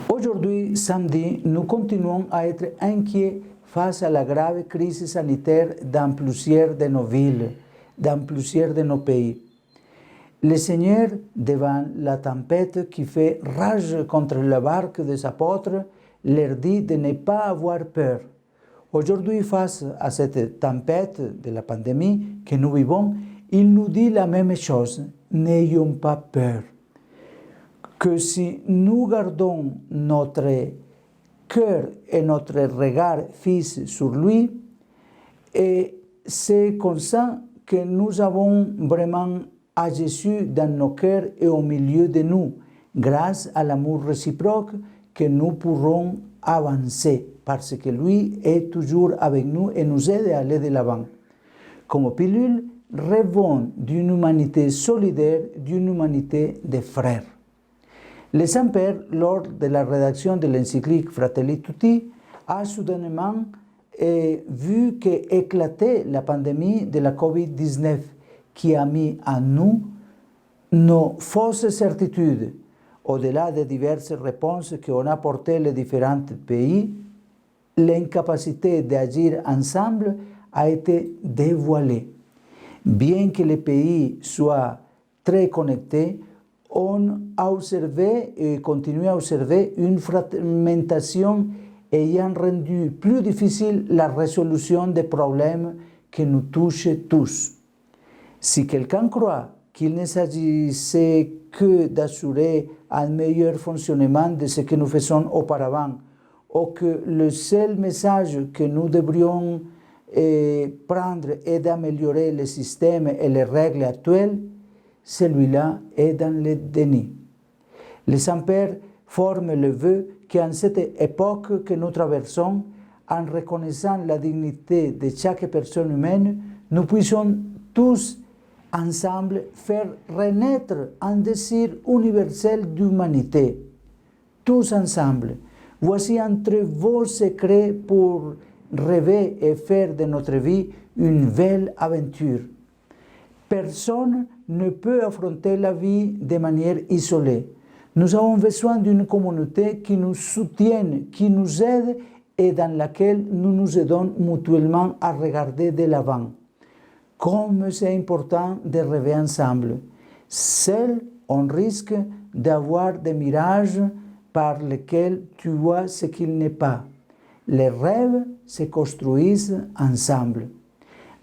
Aujourd'hui, samedi, nous continuons à être inquiets face à la grave crise sanitaire dans plusieurs de nos villes, dans plusieurs de nos pays. Le Seigneur, devant la tempête qui fait rage contre la barque des apôtres, leur dit de ne pas avoir peur. Aujourd'hui, face à cette tempête de la pandémie que nous vivons, il nous dit la même chose, n'ayons pas peur. Que si nous gardons notre cœur et notre regard fixe sur lui, et c'est comme ça que nous avons vraiment à Jésus dans nos cœurs et au milieu de nous, grâce à l'amour réciproque que nous pourrons avancer, parce que lui est toujours avec nous et nous aide à aller de l'avant. Comme pilule, rêvons d'une humanité solidaire, d'une humanité de frères. Le Saint-Père, lors de la rédaction de l'encyclique Fratelli Tutti, a soudainement vu qu'éclatait la pandémie de la COVID-19 qui a mis à nous nos fausses certitudes. Au-delà des diverses réponses qu'on a apportées les différents pays, l'incapacité d'agir ensemble a été dévoilée. Bien que les pays soient très connectés, on a observé et continue à observer une fragmentation ayant rendu plus difficile la résolution des problèmes qui nous touchent tous. Si quelqu'un croit qu'il ne s'agissait que d'assurer un meilleur fonctionnement de ce que nous faisons auparavant, ou que le seul message que nous devrions prendre est d'améliorer le système et les règles actuelles, celui-là est dans le déni. Le Saint-Père forme le vœu qu'en cette époque que nous traversons, en reconnaissant la dignité de chaque personne humaine, nous puissions tous ensemble faire renaître un désir universel d'humanité. Tous ensemble. Voici entre vos secrets pour rêver et faire de notre vie une belle aventure. Personne ne peut affronter la vie de manière isolée. Nous avons besoin d'une communauté qui nous soutienne, qui nous aide et dans laquelle nous nous aidons mutuellement à regarder de l'avant. Comme c'est important de rêver ensemble. Seul, on risque d'avoir des mirages par lesquels tu vois ce qu'il n'est pas. Les rêves se construisent ensemble.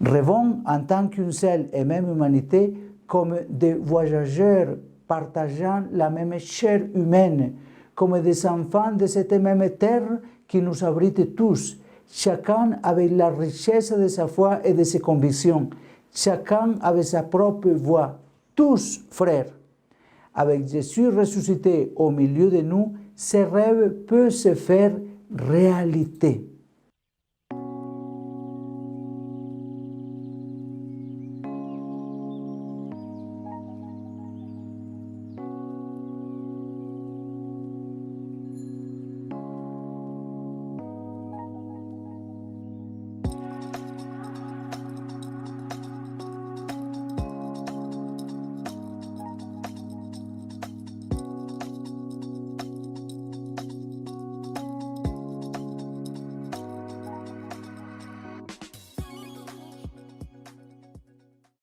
Rêvons en tant qu'une seule et même humanité comme des voyageurs partageant la même chair humaine, comme des enfants de cette même terre qui nous abrite tous, chacun avec la richesse de sa foi et de ses convictions, chacun avec sa propre voix, tous frères. Avec Jésus ressuscité au milieu de nous, ces rêves peuvent se faire réalité.